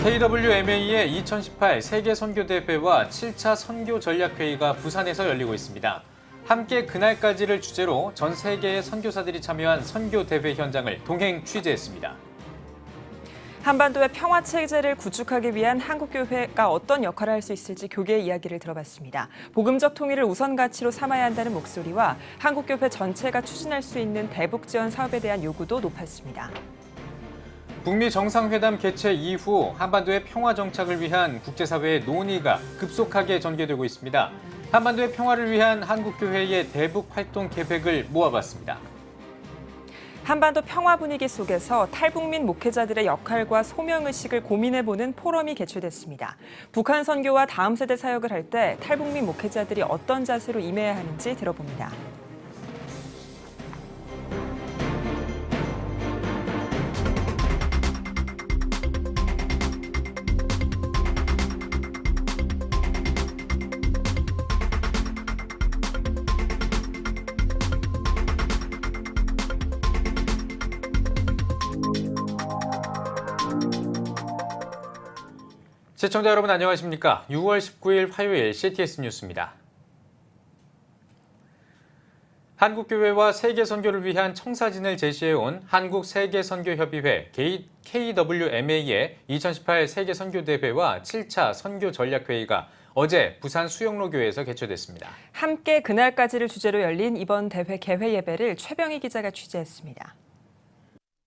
KWMA의 2018 세계선교대회와 7차 선교전략회의가 부산에서 열리고 있습니다. 함께 그날까지를 주제로 전 세계의 선교사들이 참여한 선교대회 현장을 동행 취재했습니다. 한반도의 평화체제를 구축하기 위한 한국교회가 어떤 역할을 할 수 있을지 교계의 이야기를 들어봤습니다. 복음적 통일을 우선 가치로 삼아야 한다는 목소리와 한국교회 전체가 추진할 수 있는 대북 지원 사업에 대한 요구도 높았습니다. 북미 정상회담 개최 이후 한반도의 평화 정착을 위한 국제사회의 논의가 급속하게 전개되고 있습니다. 한반도의 평화를 위한 한국교회의 대북 활동 계획을 모아봤습니다. 한반도 평화 분위기 속에서 탈북민 목회자들의 역할과 소명의식을 고민해보는 포럼이 개최됐습니다. 북한 선교와 다음 세대 사역을 할 때 탈북민 목회자들이 어떤 자세로 임해야 하는지 들어봅니다. 시청자 여러분 안녕하십니까? 6월 19일 화요일 CTS 뉴스입니다. 한국교회와 세계선교를 위한 청사진을 제시해온 한국세계선교협의회 KWMA의 2018 세계선교대회와 7차 선교전략회의가 어제 부산 수영로교회에서 개최됐습니다. 함께 그날까지를 주제로 열린 이번 대회 개회 예배를 최병희 기자가 취재했습니다.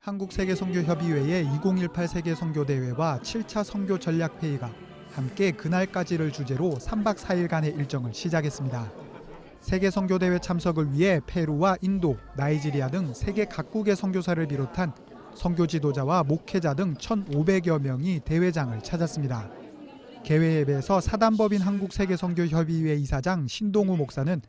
한국세계선교협의회의 2018 세계선교대회와 7차 선교전략회의가 함께 그날까지를 주제로 3박 4일간의 일정을 시작했습니다. 세계선교대회 참석을 위해 페루와 인도, 나이지리아 등 세계 각국의 선교사를 비롯한 선교 지도자와 목회자 등 1,500여 명이 대회장을 찾았습니다. 개회 예배에서 사단법인 한국세계선교협의회 이사장 신동우 목사는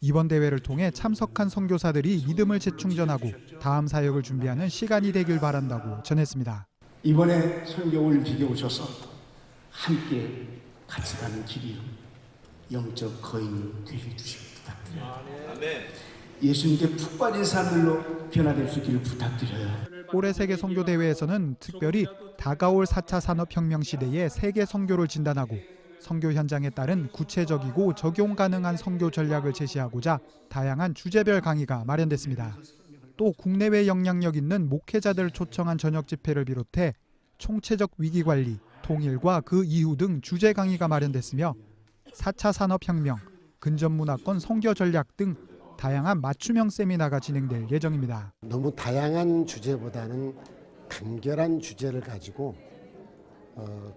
이번 대회를 통해 참석한 선교사들이 믿음을 재충전하고 다음 사역을 준비하는 시간이 되길 바란다고 전했습니다. 이번에 선교 올림픽에 오셔서 함께 같이 가는 길이 영적 거인이 되게 주시길 부탁드려요. 예수님께 푹 빠진 사람들로 변화될 수 있기를 부탁드려요. 올해 세계 선교 대회에서는 특별히 다가올 4차 산업혁명 시대의 세계 선교를 진단하고 선교 현장에 따른 구체적이고 적용 가능한 선교 전략을 제시하고자 다양한 주제별 강의가 마련됐습니다. 또 국내외 영향력 있는 목회자들을 초청한 저녁 집회를 비롯해 총체적 위기관리, 통일과 그 이후 등 주제 강의가 마련됐으며 4차 산업혁명, 근전문화권 선교 전략 등 다양한 맞춤형 세미나가 진행될 예정입니다. 너무 다양한 주제보다는 간결한 주제를 가지고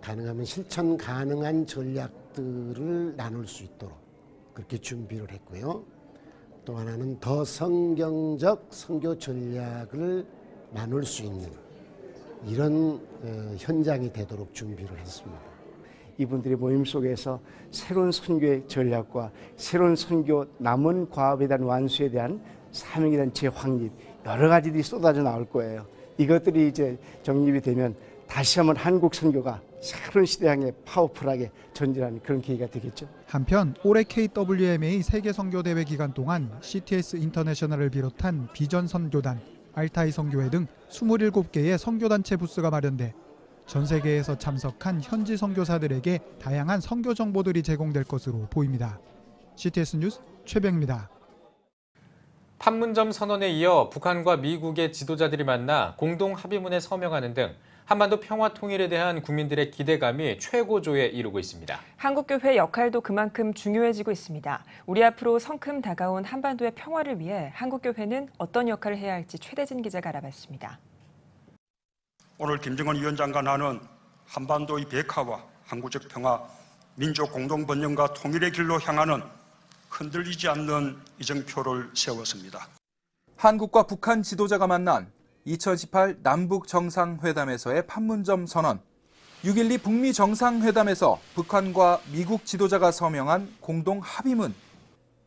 가능하면 실천 가능한 전략들을 나눌 수 있도록 그렇게 준비를 했고요. 또 하나는 더 성경적 선교 전략을 나눌 수 있는 이런 현장이 되도록 준비를 했습니다. 이분들의 모임 속에서 새로운 선교의 전략과 새로운 선교 남은 과업에 대한 완수에 대한 사명에 대한 재확립 여러 가지들이 쏟아져 나올 거예요. 이것들이 이제 정립이 되면 다시 한번 한국 선교가 새로운 시대 향해 파워풀하게 전진하는 그런 계기가 되겠죠. 한편 올해 KWMA 세계선교대회 기간 동안 CTS 인터내셔널을 비롯한 비전선교단, 알타이 선교회 등 27개의 선교단체 부스가 마련돼 전 세계에서 참석한 현지 선교사들에게 다양한 선교 정보들이 제공될 것으로 보입니다. CTS 뉴스 최병입니다. 판문점 선언에 이어 북한과 미국의 지도자들이 만나 공동 합의문에 서명하는 등 한반도 평화 통일에 대한 국민들의 기대감이 최고조에 이르고 있습니다. 한국교회 역할도 그만큼 중요해지고 있습니다. 우리 앞으로 성큼 다가온 한반도의 평화를 위해 한국교회는 어떤 역할을 해야 할지 최대진 기자가 알아봤습니다. 오늘 김정은 위원장과 나는 한반도의 백화와 항구적 평화, 민족 공동 번영과 통일의 길로 향하는 흔들리지 않는 이정표를 세웠습니다. 한국과 북한 지도자가 만난 2018 남북 정상회담에서의 판문점 선언, 6.12 북미 정상회담에서 북한과 미국 지도자가 서명한 공동 합의문.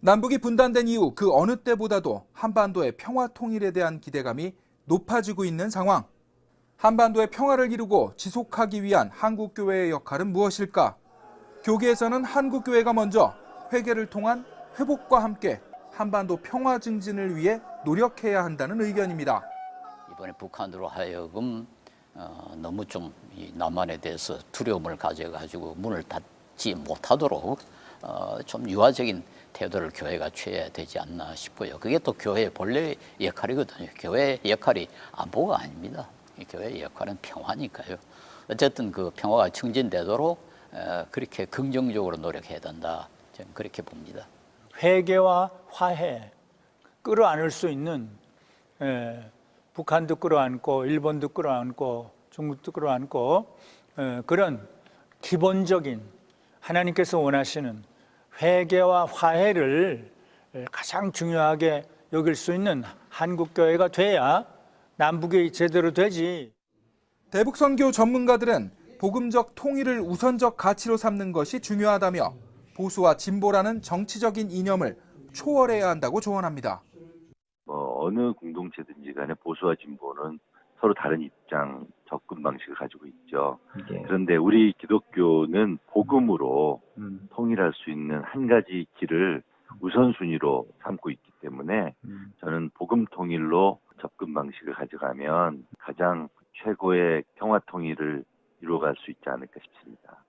남북이 분단된 이후 그 어느 때보다도 한반도의 평화 통일에 대한 기대감이 높아지고 있는 상황. 한반도의 평화를 이루고 지속하기 위한 한국교회의 역할은 무엇일까? 교계에서는 한국교회가 먼저 회개를 통한 회복과 함께 한반도 평화 증진을 위해 노력해야 한다는 의견입니다. 이번에 북한으로 하여금 너무 좀 이 남한에 대해서 두려움을 가져가지고 문을 닫지 못하도록 좀 유화적인 태도를 교회가 취해야 되지 않나 싶고요. 그게 또 교회의 본래 역할이거든요. 교회의 역할이 안보가 아닙니다. 교회의 역할은 평화니까요. 어쨌든 그 평화가 증진되도록 그렇게 긍정적으로 노력해야 된다. 저는 그렇게 봅니다. 회개와 화해, 끌어안을 수 있는 북한도 끌어안고 일본도 끌어안고 중국도 끌어안고 그런 기본적인 하나님께서 원하시는 회개와 화해를 가장 중요하게 여길 수 있는 한국교회가 돼야 남북이 제대로 되지. 대북선교 전문가들은 복음적 통일을 우선적 가치로 삼는 것이 중요하다며 보수와 진보라는 정치적인 이념을 초월해야 한다고 조언합니다. 어느 공동체든지 간에 보수와 진보는 서로 다른 입장, 접근 방식을 가지고 있죠. 그런데 우리 기독교는 복음으로 통일할 수 있는 한 가지 길을 우선순위로 삼고 있기 때문에 저는 복음 통일로 접근 방식을 가져가면 가장 최고의 평화 통일을 이루어갈 수 있지 않을까 싶습니다.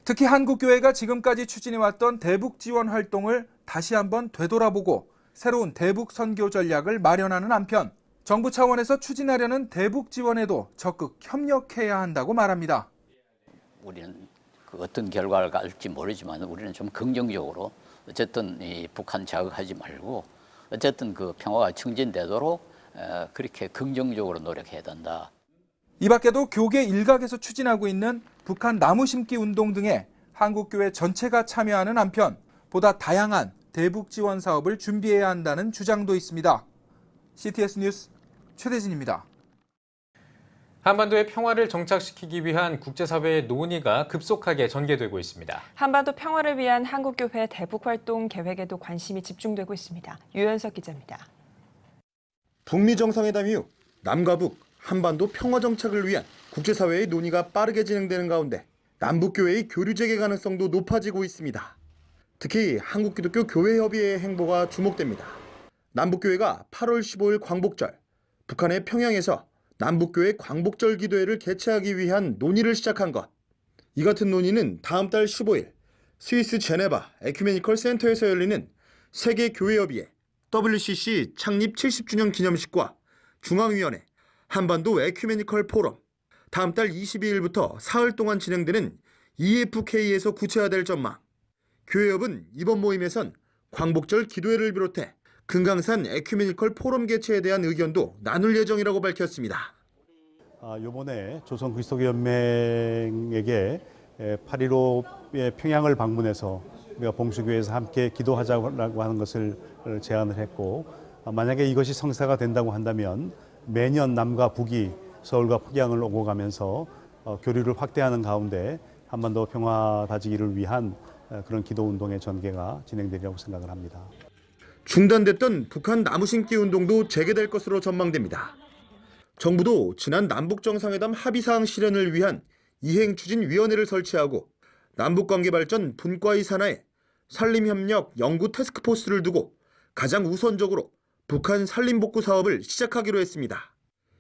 특히 한국교회가 지금까지 추진해왔던 대북 지원 활동을 다시 한번 되돌아보고 새로운 대북 선교 전략을 마련하는 한편 정부 차원에서 추진하려는 대북 지원에도 적극 협력해야 한다고 말합니다. 우리는 그 어떤 결과를 갈지 모르지만 우리는 좀 긍정적으로 어쨌든 이 북한 자극하지 말고 어쨌든 그 평화가 증진되도록 그렇게 긍정적으로 노력해야 된다. 이 밖에도 교계 일각에서 추진하고 있는 북한 나무 심기 운동 등에 한국교회 전체가 참여하는 한편 보다 다양한 대북 지원 사업을 준비해야 한다는 주장도 있습니다. CTS 뉴스 최대진입니다. 한반도의 평화를 정착시키기 위한 국제사회의 논의가 급속하게 전개되고 있습니다. 한반도 평화를 위한 한국교회 대북 활동 계획에도 관심이 집중되고 있습니다. 유현석 기자입니다. 북미 정상회담 이후 남과 북, 한반도 평화 정착을 위한 국제사회의 논의가 빠르게 진행되는 가운데 남북교회의 교류 재개 가능성도 높아지고 있습니다. 특히 한국기독교교회협의회의 행보가 주목됩니다. 남북교회가 8월 15일 광복절, 북한의 평양에서 남북교회 광복절 기도회를 개최하기 위한 논의를 시작한 것. 이 같은 논의는 다음 달 15일 스위스 제네바 에큐메니컬 센터에서 열리는 세계교회협의회 WCC 창립 70주년 기념식과 중앙위원회 한반도 에큐메니컬 포럼, 다음 달 22일부터 사흘 동안 진행되는 EFK에서 구체화될 전망. 교회협은 이번 모임에선 광복절 기도회를 비롯해 금강산 에큐메니컬 포럼 개최에 대한 의견도 나눌 예정이라고 밝혔습니다. 이번에 조선그리스도교연맹에게 8.15의 평양을 방문해서 우리가 봉수교회에서 함께 기도하자고 하는 것을 제안을 했고, 만약에 이것이 성사가 된다고 한다면 매년 남과 북이 서울과 평양을 오고 가면서 교류를 확대하는 가운데 한반도 평화 다지기를 위한 그런 기도운동의 전개가 진행되리라고 생각을 합니다. 중단됐던 북한 나무 심기 운동도 재개될 것으로 전망됩니다. 정부도 지난 남북정상회담 합의사항 실현을 위한 이행추진위원회를 설치하고 남북관계 발전 분과의 산하에 산림협력 연구 태스크포스를 두고 가장 우선적으로 북한 산림복구 사업을 시작하기로 했습니다.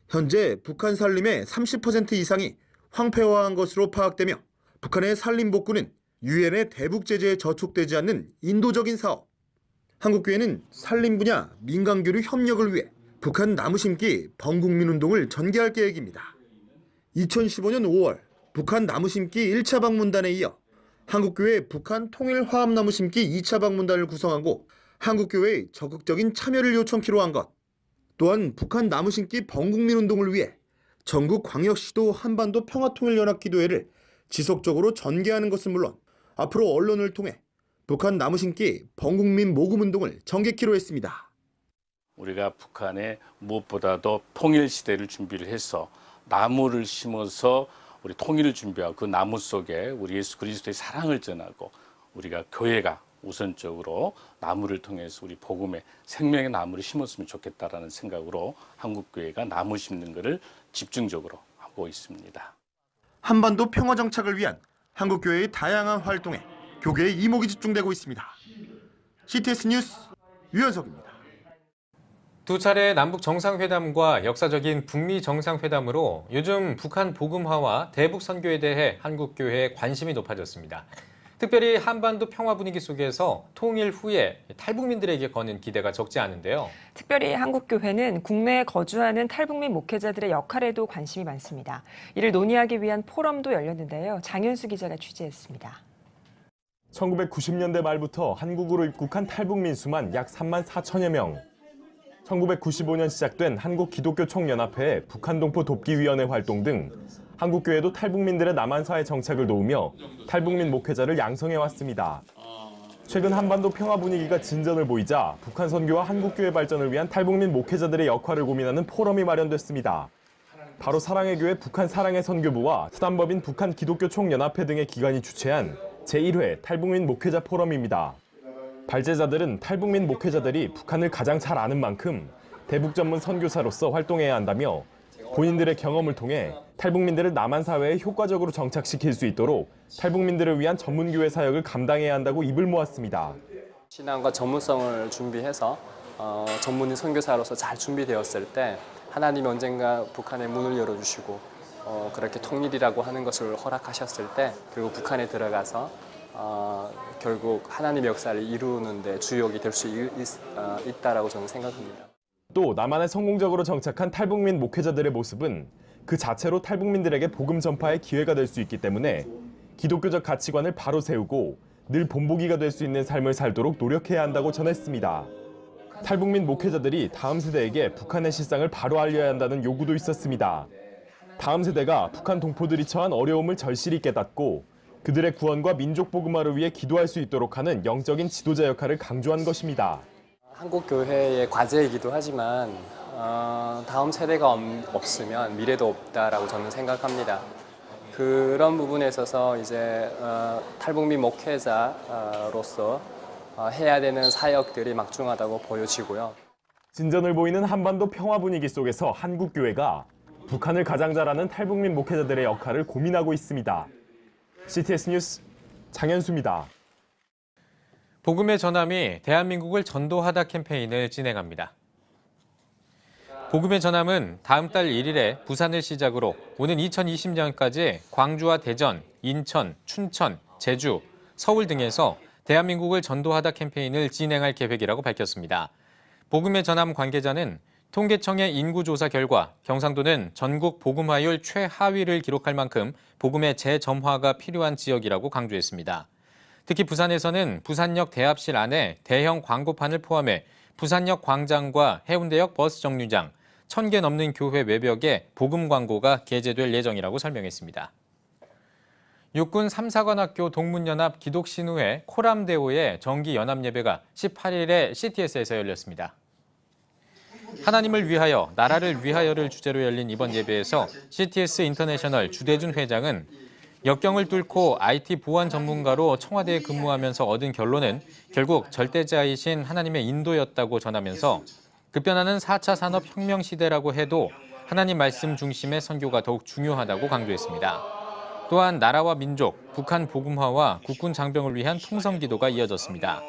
현재 북한 산림의 30% 이상이 황폐화한 것으로 파악되며 북한의 산림복구는 유엔의 대북 제재에 저촉되지 않는 인도적인 사업. 한국교회는 산림 분야 민간교류 협력을 위해 북한 나무 심기 범국민운동을 전개할 계획입니다. 2015년 5월 북한 나무 심기 1차 방문단에 이어 한국교회 북한 통일 화합 나무 심기 2차 방문단을 구성하고 한국교회의 적극적인 참여를 요청키로 한 것. 또한 북한 나무 심기 범국민운동을 위해 전국 광역시도 한반도 평화통일연합기도회를 지속적으로 전개하는 것은 물론 앞으로 언론을 통해 북한 나무 심기 범국민 모금운동을 전개키로 했습니다. 우리가 북한에 무엇보다도 통일 시대를 준비를 해서 나무를 심어서 우리 통일을 준비하고 그 나무 속에 우리 예수 그리스도의 사랑을 전하고 우리가 교회가 우선적으로 나무를 통해서 우리 복음의 생명의 나무를 심었으면 좋겠다라는 생각으로 한국교회가 나무 심는 것을 집중적으로 하고 있습니다. 한반도 평화 정착을 위한 한국교회의 다양한 활동에 교계의 이목이 집중되고 있습니다. CTS 뉴스 유현석입니다. 두 차례 남북 정상회담과 역사적인 북미 정상회담으로 요즘 북한 복음화와 대북 선교에 대해 한국교회의 관심이 높아졌습니다. 특별히 한반도 평화 분위기 속에서 통일 후에 탈북민들에게 거는 기대가 적지 않은데요. 특별히 한국교회는 국내에 거주하는 탈북민 목회자들의 역할에도 관심이 많습니다. 이를 논의하기 위한 포럼도 열렸는데요. 장현수 기자가 취재했습니다. 1990년대 말부터 한국으로 입국한 탈북민 수만 약 3만 4천여 명. 1995년 시작된 한국기독교총연합회의 북한동포 돕기위원회 활동 등 한국교회도 탈북민들의 남한사회 정착을 도우며 탈북민 목회자를 양성해왔습니다. 최근 한반도 평화 분위기가 진전을 보이자 북한 선교와 한국교회 발전을 위한 탈북민 목회자들의 역할을 고민하는 포럼이 마련됐습니다. 바로 사랑의 교회 북한 사랑의 선교부와 수단법인 북한기독교총연합회 등의 기관이 주최한 제1회 탈북민 목회자 포럼입니다. 발제자들은 탈북민 목회자들이 북한을 가장 잘 아는 만큼 대북 전문 선교사로서 활동해야 한다며 본인들의 경험을 통해 탈북민들을 남한 사회에 효과적으로 정착시킬 수 있도록 탈북민들을 위한 전문교회 사역을 감당해야 한다고 입을 모았습니다. 신앙과 전문성을 준비해서 전문인 선교사로서 잘 준비되었을 때 하나님이 언젠가 북한의 문을 열어주시고 그렇게 통일이라고 하는 것을 허락하셨을 때 그리고 북한에 들어가서 결국 하나님의 역사를 이루는 데 주역이 될 수 있다라고 저는 생각합니다. 또 남한에 성공적으로 정착한 탈북민 목회자들의 모습은 그 자체로 탈북민들에게 복음 전파의 기회가 될 수 있기 때문에 기독교적 가치관을 바로 세우고 늘 본보기가 될 수 있는 삶을 살도록 노력해야 한다고 전했습니다. 탈북민 목회자들이 다음 세대에게 북한의 실상을 바로 알려야 한다는 요구도 있었습니다. 다음 세대가 북한 동포들이 처한 어려움을 절실히 깨닫고 그들의 구원과 민족 복음화를 위해 기도할 수 있도록 하는 영적인 지도자 역할을 강조한 것입니다. 한국 교회의 과제이기도 하지만 다음 세대가 없으면 미래도 없다라고 저는 생각합니다. 그런 부분에 있어서 이제 탈북민 목회자로서 해야 되는 사역들이 막중하다고 보여지고요. 진전을 보이는 한반도 평화 분위기 속에서 한국 교회가 북한을 가장 잘 아는 탈북민 목회자들의 역할을 고민하고 있습니다. CTS 뉴스 장현수입니다. 복음의 전함이 대한민국을 전도하다 캠페인을 진행합니다. 복음의 전함은 다음 달 1일에 부산을 시작으로 오는 2020년까지 광주와 대전, 인천, 춘천, 제주, 서울 등에서 대한민국을 전도하다 캠페인을 진행할 계획이라고 밝혔습니다. 복음의 전함 관계자는 통계청의 인구조사 결과 경상도는 전국 복음화율 최하위를 기록할 만큼 복음의 재점화가 필요한 지역이라고 강조했습니다. 특히 부산에서는 부산역 대합실 안에 대형 광고판을 포함해 부산역 광장과 해운대역 버스 정류장, 1,000개 넘는 교회 외벽에 복음 광고가 게재될 예정이라고 설명했습니다. 육군 3사관학교 동문연합 기독신우회 코람대오의 정기연합예배가 18일에 CTS에서 열렸습니다. 하나님을 위하여, 나라를 위하여를 주제로 열린 이번 예배에서 CTS 인터내셔널 주대준 회장은 역경을 뚫고 IT 보안 전문가로 청와대에 근무하면서 얻은 결론은 결국 절대자이신 하나님의 인도였다고 전하면서 급변하는 4차 산업혁명 시대라고 해도 하나님 말씀 중심의 선교가 더욱 중요하다고 강조했습니다. 또한 나라와 민족, 북한 복음화와 국군 장병을 위한 통성 기도가 이어졌습니다.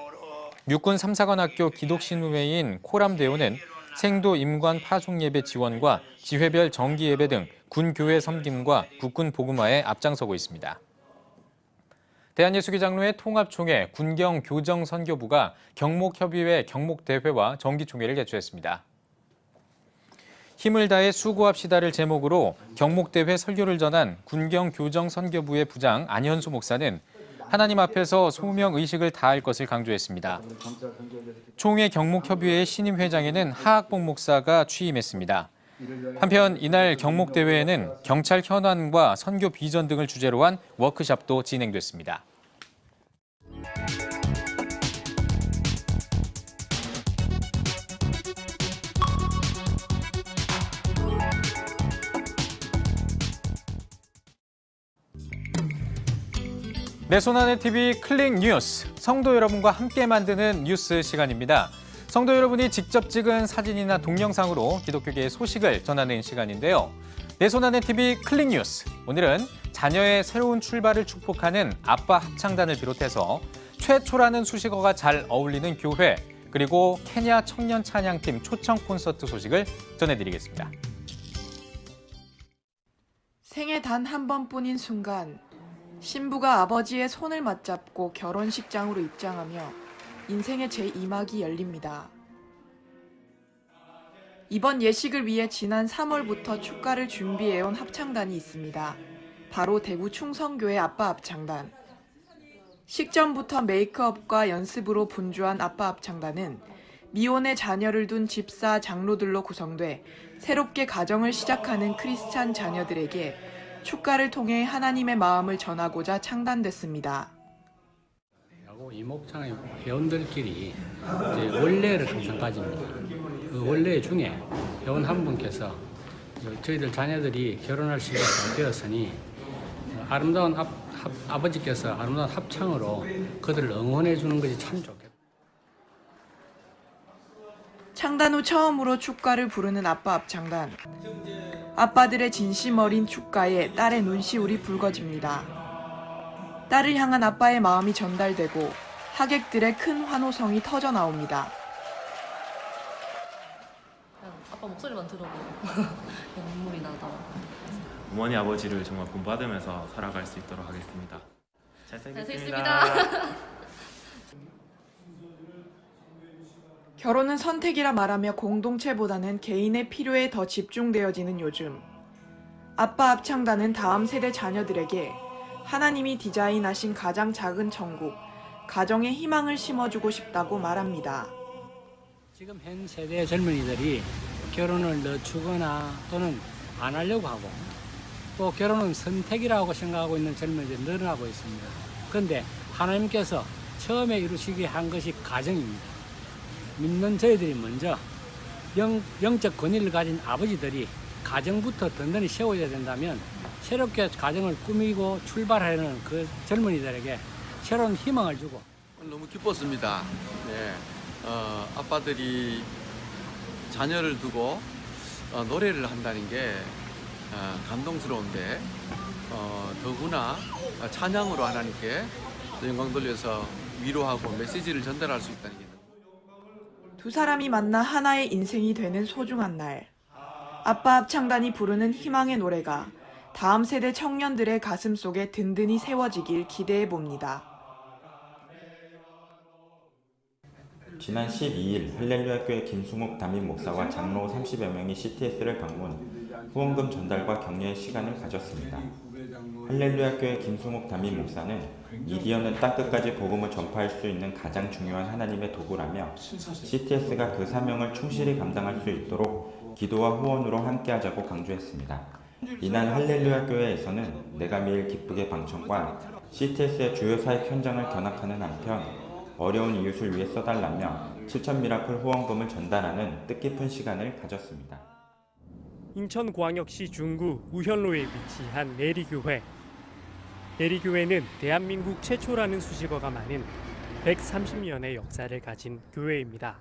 육군 3사관학교 기독신우회인 코람대오는 생도 임관 파송 예배 지원과 지회별 정기 예배 등 군교회 섬김과 국군 복음화에 앞장서고 있습니다. 대한예수교장로회 통합총회 군경교정선교부가 경목협의회 경목대회와 정기총회를 개최했습니다. 힘을 다해 수고합시다를 제목으로 경목대회 설교를 전한 군경교정선교부의 부장 안현수 목사는 하나님 앞에서 소명의식을 다할 것을 강조했습니다. 총회 경목협의회의 신임 회장에는 하학봉 목사가 취임했습니다. 한편 이날 경목대회에는 경찰 현안과 선교 비전 등을 주제로 한 워크숍도 진행됐습니다. 내 손안의 TV 클릭 뉴스, 성도 여러분과 함께 만드는 뉴스 시간입니다. 성도 여러분이 직접 찍은 사진이나 동영상으로 기독교계의 소식을 전하는 시간인데요. 내 손안의 TV 클릭 뉴스, 오늘은 자녀의 새로운 출발을 축복하는 아빠 합창단을 비롯해서 최초라는 수식어가 잘 어울리는 교회, 그리고 케냐 청년 찬양팀 초청 콘서트 소식을 전해드리겠습니다. 생애 단 한 번뿐인 순간 신부가 아버지의 손을 맞잡고 결혼식장으로 입장하며 인생의 제2막이 열립니다. 이번 예식을 위해 지난 3월부터 축가를 준비해온 합창단이 있습니다. 바로 대구 충성교회 아빠 합창단. 식전부터 메이크업과 연습으로 분주한 아빠 합창단은 미혼의 자녀를 둔 집사 장로들로 구성돼 새롭게 가정을 시작하는 크리스찬 자녀들에게 축가를 통해 하나님의 마음을 전하고자 창단됐습니다. 이 목장의 회원들끼리 이제 원래를 항상 가집니다. 그 원래 중에 회원 한 분께서 저희들 자녀들이 결혼할 시기가 되었으니 아름다운 아버지께서 아름다운 합창으로 그들을 응원해 주는 것이 참 좋겠다. 창단 후 처음으로 축가를 부르는 아빠 합창단. 아빠들의 진심 어린 축가에 딸의 눈시울이 붉어집니다. 딸을 향한 아빠의 마음이 전달되고 하객들의 큰 환호성이 터져 나옵니다. 아빠 목소리만 들어도 눈물이 나더라고요. 어머니 아버지를 정말 본받으면서 살아갈 수 있도록 하겠습니다. 잘생겼습니다. 결혼은 선택이라 말하며 공동체보다는 개인의 필요에 더 집중되어지는 요즘. 아빠 합창단은 다음 세대 자녀들에게 하나님이 디자인하신 가장 작은 천국, 가정의 희망을 심어주고 싶다고 말합니다. 지금 현 세대의 젊은이들이 결혼을 늦추거나 또는 안 하려고 하고 또 결혼은 선택이라고 생각하고 있는 젊은이들이 늘어나고 있습니다. 그런데 하나님께서 처음에 이루시게 한 것이 가정입니다. 믿는 저희들이 먼저 영적 권위를 가진 아버지들이 가정부터 든든히 세워야 된다면 새롭게 가정을 꾸미고 출발하려는 그 젊은이들에게 새로운 희망을 주고 너무 기뻤습니다. 네. 아빠들이 자녀를 두고 노래를 한다는 게 감동스러운데 더구나 찬양으로 하나님께 영광 돌려서 위로하고 메시지를 전달할 수 있다는 게 두 사람이 만나 하나의 인생이 되는 소중한 날. 아빠 합창단이 부르는 희망의 노래가 다음 세대 청년들의 가슴 속에 든든히 세워지길 기대해 봅니다. 지난 12일 할렐루야교회 김수목 담임 목사와 장로 30여 명이 CTS를 방문, 후원금 전달과 격려의 시간을 가졌습니다. 할렐루야교회 김수목 담임 목사는 미디어는 땅끝까지 복음을 전파할 수 있는 가장 중요한 하나님의 도구라며 CTS가 그 사명을 충실히 감당할 수 있도록 기도와 후원으로 함께하자고 강조했습니다. 이날 할렐루야교회에서는 내가 매일 기쁘게 방청과 CTS의 주요 사역 현장을 견학하는 한편 어려운 이웃을 위해 써달라며 7,000미라클 후원금을 전달하는 뜻깊은 시간을 가졌습니다. 인천광역시 중구 우현로에 위치한 내리교회. 내리교회는 대한민국 최초라는 수식어가 많은 130년의 역사를 가진 교회입니다.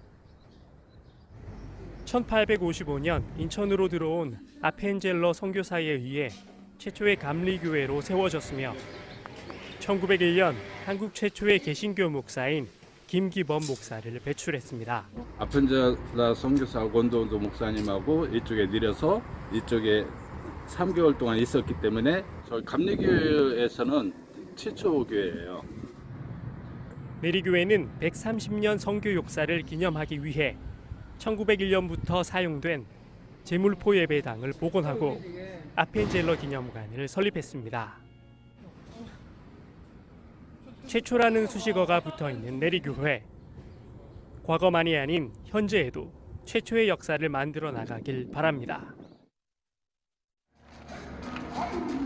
1855년 인천으로 들어온 아펜젤러 선교사에 의해 최초의 감리교회로 세워졌으며 1901년 한국 최초의 개신교 목사인 김기범 목사를 배출했습니다. 아펜젤러 선교사 권도운도 목사님하고 이쪽에 내려서 이쪽에 3개월 동안 있었기 때문에 저희 감리교회에서는 최초 교회예요. 내리교회는 130년 선교 역사를 기념하기 위해 1901년부터 사용된 제물포 예배당을 복원하고 아펜젤러 기념관을 설립했습니다. 최초라는 수식어가 붙어있는 내리교회. 과거만이 아닌 현재에도 최초의 역사를 만들어 나가길 바랍니다.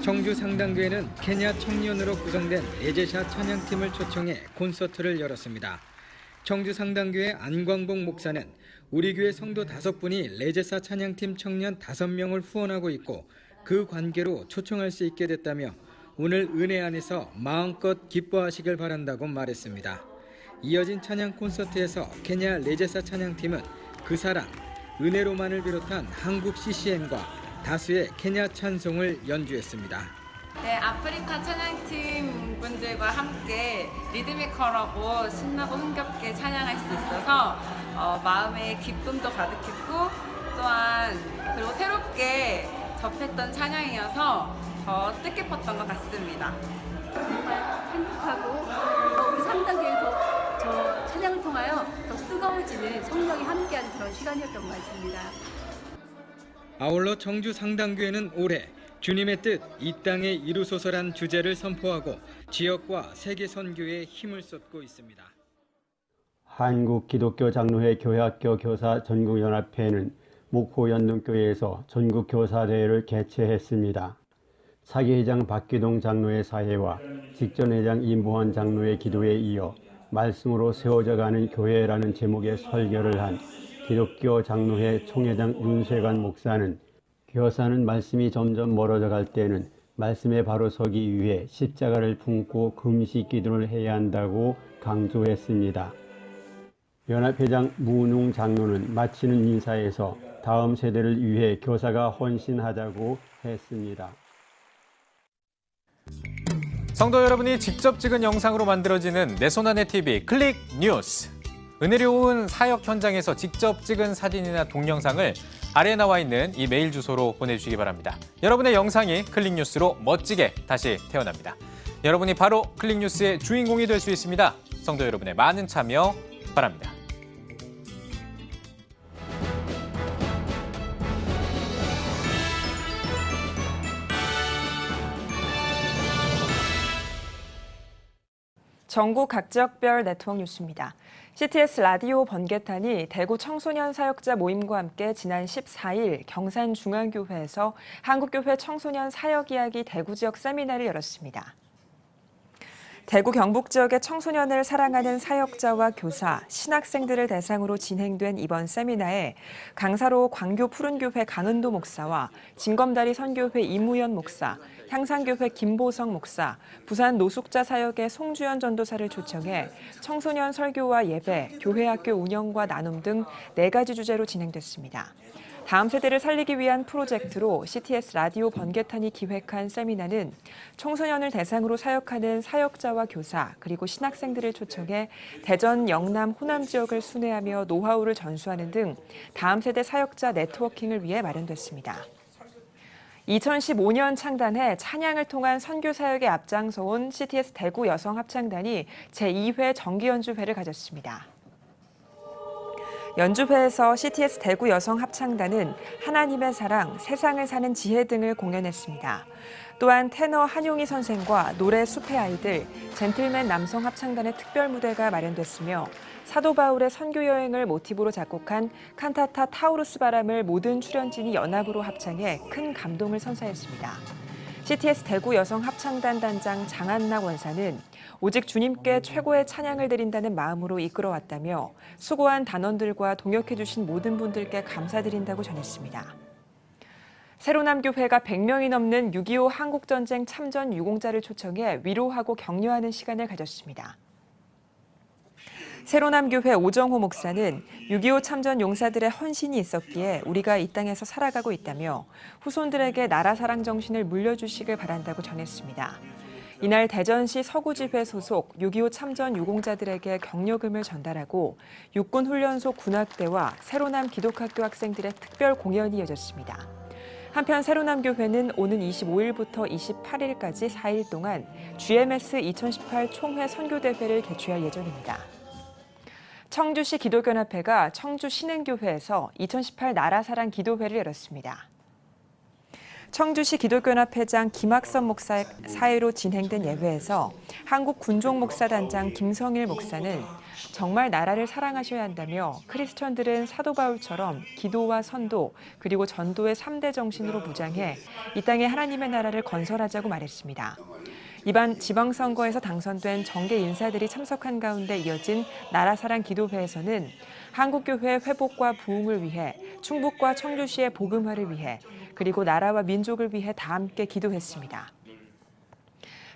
청주 상당교회는 케냐 청년으로 구성된 레제샤 찬양팀을 초청해 콘서트를 열었습니다. 청주 상당교회 안광복 목사는 우리 교회 성도 5분이 레제사 찬양팀 청년 5명을 후원하고 있고 그 관계로 초청할 수 있게 됐다며 오늘 은혜 안에서 마음껏 기뻐하시길 바란다고 말했습니다. 이어진 찬양 콘서트에서 케냐 레제사 찬양팀은 그 사랑, 은혜로만을 비롯한 한국 CCM과 다수의 케냐 찬송을 연주했습니다. 네, 아프리카 찬양팀 분들과 함께 리드미컬하고 신나고 흥겹게 찬양할 수 있어서 마음에 기쁨도 가득했고 또한 그리고 새롭게 접했던 찬양이어서 더 뜻깊었던 것 같습니다. 정말 행복하고 우리 상당교회도 저 찬양을 통하여 더 뜨거워지는 성령이 함께하는 그런 시간이었던 것 같습니다. 아울러 청주 상당교회는 올해 주님의 뜻 이 땅에 이루소서란 주제를 선포하고 지역과 세계 선교에 힘을 쏟고 있습니다. 한국기독교장로회 교회학교 교사 전국연합회는 목포 연동교회에서 전국교사대회를 개최했습니다. 사기회장 박기동 장로의 사회와 직전회장 임보환 장로의 기도에 이어 말씀으로 세워져가는 교회라는 제목의 설교를 한 기독교 장로회 총회장 윤세관 목사는 교사는 말씀이 점점 멀어져 갈 때는 말씀에 바로 서기 위해 십자가를 품고 금식 기도를 해야 한다고 강조했습니다. 연합회장 문웅 장로는 마치는 인사에서 다음 세대를 위해 교사가 헌신하자고 했습니다. 성도 여러분이 직접 찍은 영상으로 만들어지는 내 손 안의 TV 클릭 뉴스. 은혜로운 사역 현장에서 직접 찍은 사진이나 동영상을 아래에 나와 있는 이 메일 주소로 보내주시기 바랍니다. 여러분의 영상이 클릭 뉴스로 멋지게 다시 태어납니다. 여러분이 바로 클릭 뉴스의 주인공이 될 수 있습니다. 성도 여러분의 많은 참여 바랍니다. 전국 각 지역별 네트워크 뉴스입니다. CTS 라디오 번개탄이 대구 청소년 사역자 모임과 함께 지난 14일 경산중앙교회에서 한국교회 청소년 사역 이야기 대구 지역 세미나를 열었습니다. 대구 경북 지역의 청소년을 사랑하는 사역자와 교사, 신학생들을 대상으로 진행된 이번 세미나에 강사로 광교 푸른교회 강은도 목사와 진검다리 선교회 이무연 목사, 향상교회 김보성 목사, 부산 노숙자 사역의 송주연 전도사를 초청해 청소년 설교와 예배, 교회학교 운영과 나눔 등 4가지 주제로 진행됐습니다. 다음 세대를 살리기 위한 프로젝트로 CTS 라디오 번개탄이 기획한 세미나는 청소년을 대상으로 사역하는 사역자와 교사 그리고 신학생들을 초청해 대전, 영남, 호남 지역을 순회하며 노하우를 전수하는 등 다음 세대 사역자 네트워킹을 위해 마련됐습니다. 2015년 창단해 찬양을 통한 선교 사역에 앞장서온 CTS 대구 여성 합창단이 제2회 정기연주회를 가졌습니다. 연주회에서 CTS 대구 여성 합창단은 하나님의 사랑, 세상을 사는 지혜 등을 공연했습니다. 또한 테너 한용희 선생과 노래 숲의 아이들, 젠틀맨 남성 합창단의 특별 무대가 마련됐으며 사도 바울의 선교 여행을 모티브로 작곡한 칸타타 타우루스 바람을 모든 출연진이 연합으로 합창해 큰 감동을 선사했습니다. CTS 대구 여성 합창단 단장 장한락 원사는 오직 주님께 최고의 찬양을 드린다는 마음으로 이끌어왔다며 수고한 단원들과 동역해 주신 모든 분들께 감사드린다고 전했습니다. 세로남교회가 100명이 넘는 6.25 한국전쟁 참전 유공자를 초청해 위로하고 격려하는 시간을 가졌습니다. 세로남교회 오정호 목사는 6.25 참전 용사들의 헌신이 있었기에 우리가 이 땅에서 살아가고 있다며 후손들에게 나라 사랑 정신을 물려주시길 바란다고 전했습니다. 이날 대전시 서구지회 소속 6.25 참전 유공자들에게 격려금을 전달하고 육군훈련소 군악대와 세로남 기독학교 학생들의 특별 공연이 이어졌습니다. 한편 세로남교회는 오는 25일부터 28일까지 4일 동안 GMS 2018 총회 선교대회를 개최할 예정입니다. 청주시 기독연합회가 청주 신흥교회에서 2018 나라사랑 기도회를 열었습니다. 청주시 기독연합회장 김학선 목사의 사회로 진행된 예회에서 한국군종목사단장 김성일 목사는 정말 나라를 사랑하셔야 한다며 크리스천들은 사도 바울처럼 기도와 선도 그리고 전도의 3대 정신으로 무장해 이 땅에 하나님의 나라를 건설하자고 말했습니다. 이번 지방선거에서 당선된 정계 인사들이 참석한 가운데 이어진 나라사랑 기도회에서는 한국교회 회복과 부흥을 위해 충북과 청주시의 복음화를 위해 그리고 나라와 민족을 위해 다 함께 기도했습니다.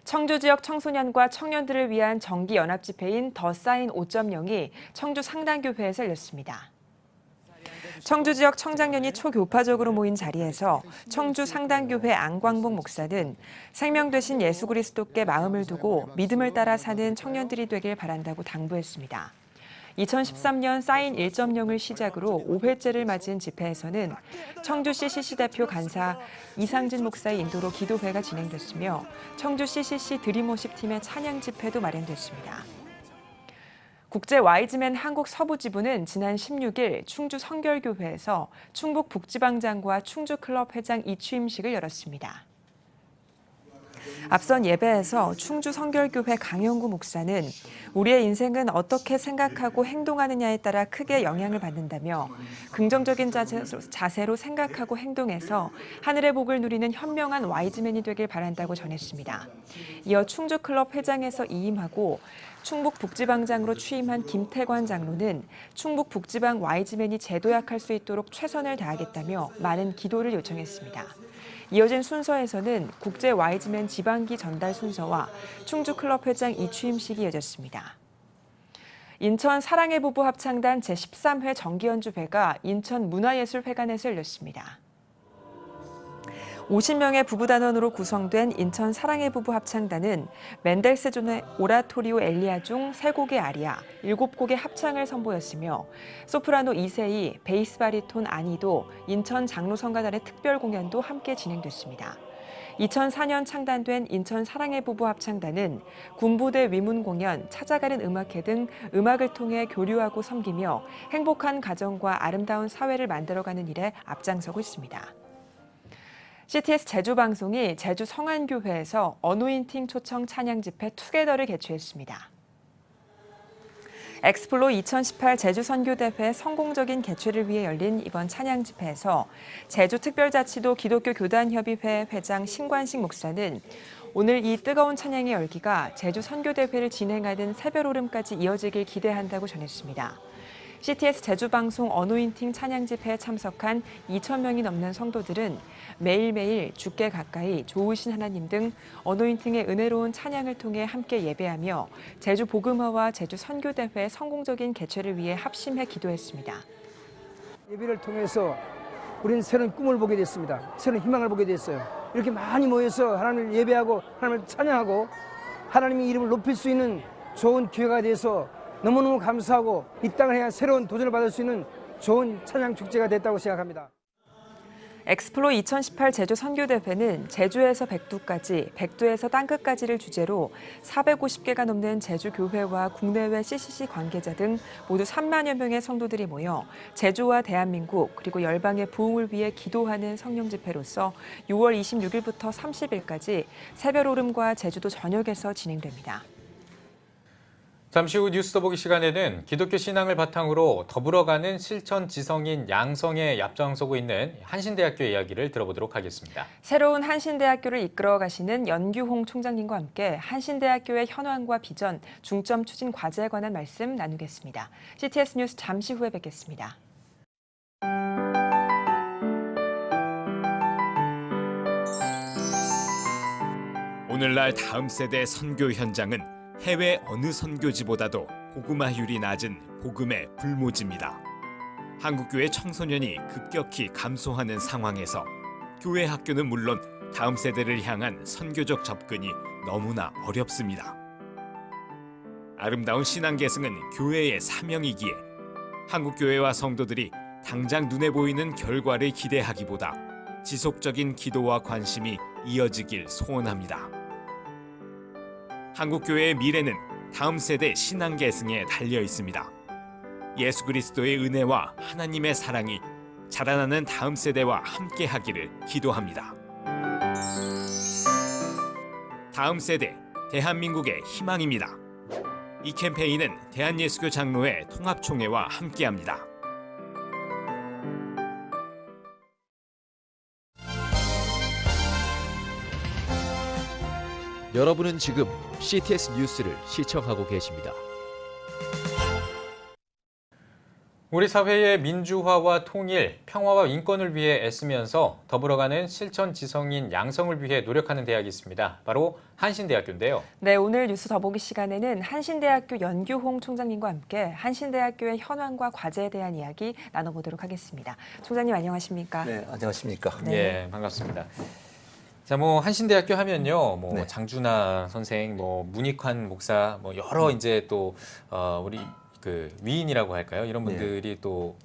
청주 지역 청소년과 청년들을 위한 정기 연합 집회인 더 사인 5.0이 청주 상당교회에서 열렸습니다. 청주 지역 청장년이 초교파적으로 모인 자리에서 청주 상당교회 안광복 목사는 생명 되신 예수 그리스도께 마음을 두고 믿음을 따라 사는 청년들이 되길 바란다고 당부했습니다. 2013년 사인 1.0을 시작으로 5회째를 맞은 집회에서는 청주 CCC 대표 간사 이상진 목사의 인도로 기도회가 진행됐으며 청주 CCC 드림워십 팀의 찬양 집회도 마련됐습니다. 국제 와이즈맨 한국 서부지부는 지난 16일 충주 성결교회에서 충북 북지방장과 충주클럽 회장 이취임식을 열었습니다. 앞선 예배에서 충주 성결교회 강영구 목사는 우리의 인생은 어떻게 생각하고 행동하느냐에 따라 크게 영향을 받는다며 긍정적인 자세로 생각하고 행동해서 하늘의 복을 누리는 현명한 와이즈맨이 되길 바란다고 전했습니다. 이어 충주클럽 회장에서 이임하고 충북 북지방장으로 취임한 김태관 장로는 충북 북지방 와이즈맨이 재도약할 수 있도록 최선을 다하겠다며 많은 기도를 요청했습니다. 이어진 순서에서는 국제 와이즈맨 지방기 전달 순서와 충주클럽 회장 이취임식이 이어졌습니다. 인천 사랑의 부부 합창단 제13회 정기연주회가 인천 문화예술회관에서 열렸습니다. 50명의 부부단원으로 구성된 인천 사랑의 부부 합창단은 멘델스존의 오라토리오 엘리아 중 3곡의 아리아, 7곡의 합창을 선보였으며 소프라노 이세희, 베이스 바리톤 안희도, 인천 장로성가단의 특별 공연도 함께 진행됐습니다. 2004년 창단된 인천 사랑의 부부 합창단은 군부대 위문 공연, 찾아가는 음악회 등 음악을 통해 교류하고 섬기며 행복한 가정과 아름다운 사회를 만들어가는 일에 앞장서고 있습니다. CTS 제주방송이 제주 성안교회에서 어노인팅 초청 찬양 집회 투게더를 개최했습니다. 엑스플로 2018 제주선교대회 성공적인 개최를 위해 열린 이번 찬양 집회에서 제주특별자치도 기독교교단협의회 회장 신관식 목사는 오늘 이 뜨거운 찬양의 열기가 제주선교대회를 진행하는 새별오름까지 이어지길 기대한다고 전했습니다. CTS 제주방송 어노인팅 찬양 집회에 참석한 2,000명이 넘는 성도들은 매일매일 주께 가까이 좋으신 하나님 등 어노인팅의 은혜로운 찬양을 통해 함께 예배하며 제주 복음화와 제주 선교대회 성공적인 개최를 위해 합심해 기도했습니다. 예배를 통해서 우리는 새로운 꿈을 보게 됐습니다. 새로운 희망을 보게 됐어요. 이렇게 많이 모여서 하나님을 예배하고 하나님을 찬양하고 하나님의 이름을 높일 수 있는 좋은 기회가 돼서 너무너무 감사하고 이 땅을 향한 새로운 도전을 받을 수 있는 좋은 찬양 축제가 됐다고 생각합니다. 엑스플로 2018 제주 선교대회는 제주에서 백두까지, 백두에서 땅끝까지를 주제로 450개가 넘는 제주 교회와 국내외 CCC 관계자 등 모두 3만여 명의 성도들이 모여 제주와 대한민국 그리고 열방의 부흥을 위해 기도하는 성령 집회로서 6월 26일부터 30일까지 새별오름과 제주도 전역에서 진행됩니다. 잠시 후 뉴스 더보기 시간에는 기독교 신앙을 바탕으로 더불어가는 실천 지성인 양성에 앞장서고 있는 한신대학교 이야기를 들어보도록 하겠습니다. 새로운 한신대학교를 이끌어 가시는 연규홍 총장님과 함께 한신대학교의 현황과 비전, 중점 추진 과제에 관한 말씀 나누겠습니다. CTS 뉴스 잠시 후에 뵙겠습니다. 오늘날 다음 세대 선교 현장은 해외 어느 선교지보다도 복음화율이 낮은 복음의 불모지입니다. 한국교회 청소년이 급격히 감소하는 상황에서 교회 학교는 물론 다음 세대를 향한 선교적 접근이 너무나 어렵습니다. 아름다운 신앙 계승은 교회의 사명이기에 한국교회와 성도들이 당장 눈에 보이는 결과를 기대하기보다 지속적인 기도와 관심이 이어지길 소원합니다. 한국교회의 미래는 다음 세대 신앙 계승에 달려 있습니다. 예수 그리스도의 은혜와 하나님의 사랑이 자라나는 다음 세대와 함께하기를 기도합니다. 다음 세대, 대한민국의 희망입니다. 이 캠페인은 대한예수교 장로회 통합총회와 함께합니다. 여러분은 지금 CTS 뉴스를 시청하고 계십니다. 우리 사회의 민주화와 통일, 평화와 인권을 위해 애쓰면서 더불어가는 실천 지성인 양성을 위해 노력하는 대학이 있습니다. 바로 한신대학교인데요. 네, 오늘 뉴스 더보기 시간에는 한신대학교 연규홍 총장님과 함께 한신대학교의 현황과 과제에 대한 이야기 나눠보도록 하겠습니다. 총장님 안녕하십니까? 네, 안녕하십니까? 네, 반갑습니다. 자, 한신대학교 하면요, 장준하 선생, 문익환 목사, 여러 이제 또 우리 그 위인이라고 할까요? 이런 분들이 또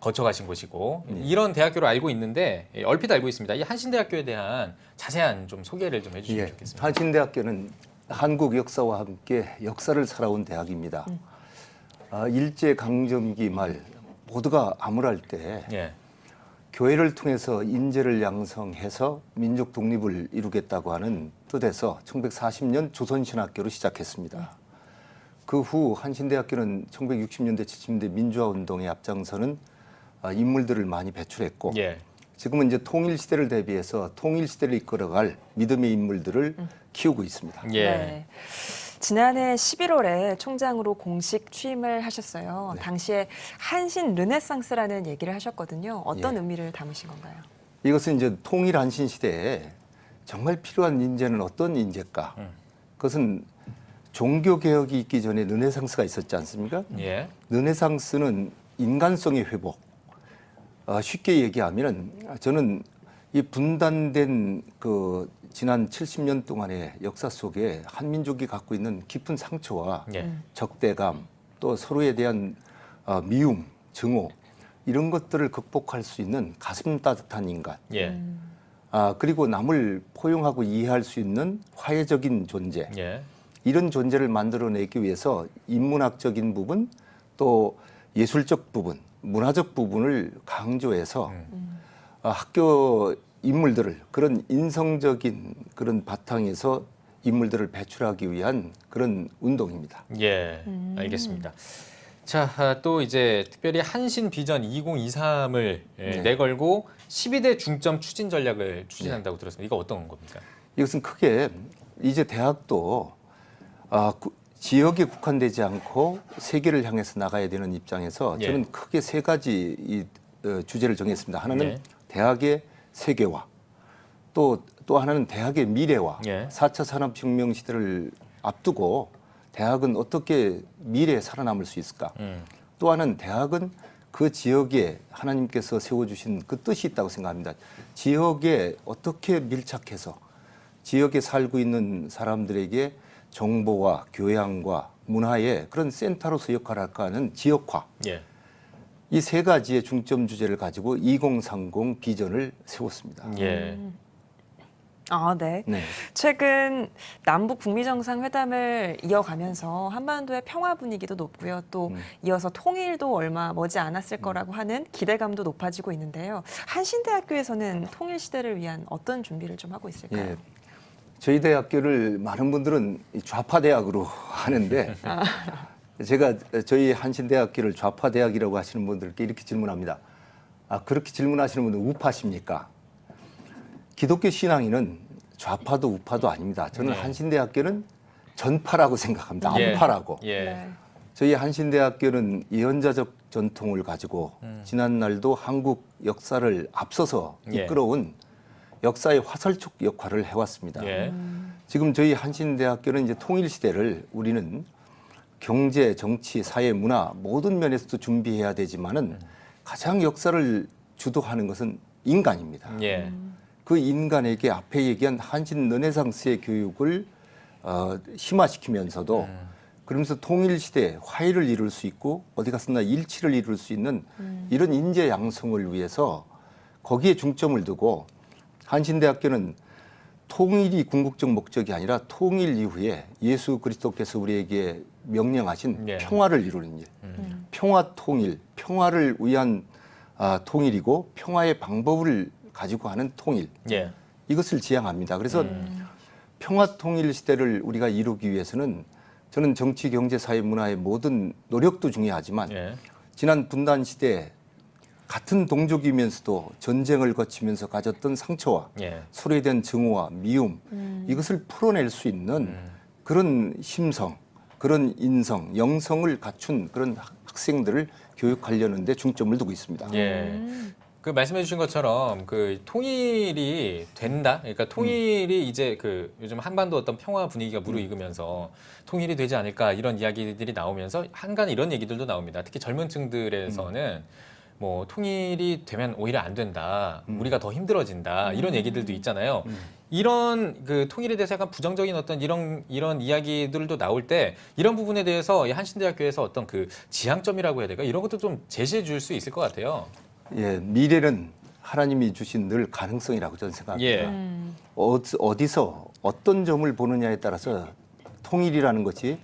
거쳐가신 곳이고 이런 대학교로 알고 있는데 얼핏 알고 있습니다. 이 한신대학교에 대한 자세한 좀 소개를 좀 해주시면 좋겠습니다. 한신대학교는 한국 역사와 함께 역사를 살아온 대학입니다. 일제강점기 말 모두가 암울할 때 교회를 통해서 인재를 양성해서 민족 독립을 이루겠다고 하는 뜻에서 1940년 조선신학교로 시작했습니다. 그 후 한신대학교는 1960년대, 70년대 민주화운동에 앞장서는 인물들을 많이 배출했고 지금은 이제 통일시대를 대비해서 통일시대를 이끌어갈 믿음의 인물들을 키우고 있습니다. 네. 지난해 11월에 총장으로 공식 취임을 하셨어요. 당시에 한신 르네상스라는 얘기를 하셨거든요. 어떤 의미를 담으신 건가요? 이것은 이제 통일 한신 시대에 정말 필요한 인재는 어떤 인재일까? 그것은 종교 개혁이 있기 전에 르네상스가 있었지 않습니까? 르네상스는 인간성의 회복. 쉽게 얘기하면 저는 이 분단된 그 지난 70년 동안의 역사 속에 한민족이 갖고 있는 깊은 상처와 적대감, 또 서로에 대한 미움, 증오 이런 것들을 극복할 수 있는 가슴 따뜻한 인간. 그리고 남을 포용하고 이해할 수 있는 화해적인 존재. 이런 존재를 만들어내기 위해서 인문학적인 부분 또 예술적 부분, 문화적 부분을 강조해서 학교 인물들을 그런 인성적인 그런 바탕에서 인물들을 배출하기 위한 그런 운동입니다. 알겠습니다. 자, 또 이제 특별히 한신 비전 2023을 내걸고 12대 중점 추진 전략을 추진한다고 들었습니다. 이거 어떤 겁니까? 이것은 크게 이제 대학도 지역에 국한되지 않고 세계를 향해서 나가야 되는 입장에서 저는 크게 세 가지 주제를 정했습니다. 하나는 대학의 세계화, 또 하나는 대학의 미래화. 4차 산업혁명 시대를 앞두고 대학은 어떻게 미래에 살아남을 수 있을까? 또 하나는 대학은 그 지역에 하나님께서 세워주신 그 뜻이 있다고 생각합니다. 지역에 어떻게 밀착해서 지역에 살고 있는 사람들에게 정보와 교양과 문화의 그런 센터로서 역할을 할까 하는 지역화. 이 세 가지의 중점 주제를 가지고 2030 비전을 세웠습니다. 네. 최근 남북 북미 정상회담을 이어가면서 한반도의 평화 분위기도 높고요. 또 이어서 통일도 얼마 머지 않았을 거라고 하는 기대감도 높아지고 있는데요. 한신대학교에서는 통일 시대를 위한 어떤 준비를 좀 하고 있을까요? 저희 대학교를 많은 분들은 좌파 대학으로 하는데 제가 저희 한신대학교를 좌파 대학이라고 하시는 분들께 이렇게 질문합니다. 그렇게 질문하시는 분들은 우파십니까? 기독교 신앙인은 좌파도 우파도 아닙니다. 저는 한신대학교는 전파라고 생각합니다. 안파라고. 저희 한신대학교는 예언자적 전통을 가지고 지난날도 한국 역사를 앞서서 이끌어온 역사의 화살촉 역할을 해왔습니다. 지금 저희 한신대학교는 이제 통일시대를 우리는 경제, 정치, 사회, 문화 모든 면에서도 준비해야 되지만은 가장 역사를 주도하는 것은 인간입니다. 그 인간에게 앞에 얘기한 한신 르네상스의 교육을 심화시키면서도 그러면서 통일시대 화해를 이룰 수 있고 어디 갔으나 일치를 이룰 수 있는 이런 인재 양성을 위해서 거기에 중점을 두고 한신대학교는 통일이 궁극적 목적이 아니라 통일 이후에 예수 그리스도께서 우리에게 명령하신 평화를 이루는 일, 평화 통일, 평화를 위한 통일이고 평화의 방법을 가지고 하는 통일, 이것을 지향합니다. 그래서 평화 통일 시대를 우리가 이루기 위해서는 저는 정치, 경제, 사회, 문화의 모든 노력도 중요하지만 지난 분단 시대에 같은 동족이면서도 전쟁을 거치면서 가졌던 상처와 서로에 대한 증오와 미움 이것을 풀어낼 수 있는 그런 심성, 그런 인성, 영성을 갖춘 그런 학생들을 교육하려는 데 중점을 두고 있습니다. 그 말씀해 주신 것처럼 그 통일이 된다. 그러니까 통일이 이제 그 요즘 한반도 어떤 평화 분위기가 무르익으면서 통일이 되지 않을까 이런 이야기들이 나오면서 한간 이런 얘기들도 나옵니다. 특히 젊은 층들에서는 뭐 통일이 되면 오히려 안 된다, 우리가 더 힘들어진다 이런 얘기들도 있잖아요. 이런 그 통일에 대해서 약간 부정적인 어떤 이런 이야기들도 나올 때 이런 부분에 대해서 이 한신대학교에서 어떤 그 지향점이라고 해야 될까 이런 것도 좀 제시해 줄 수 있을 것 같아요. 예, 미래는 하나님이 주신 늘 가능성이라고 저는 생각합니다. 어디서 어떤 점을 보느냐에 따라서 통일이라는 것이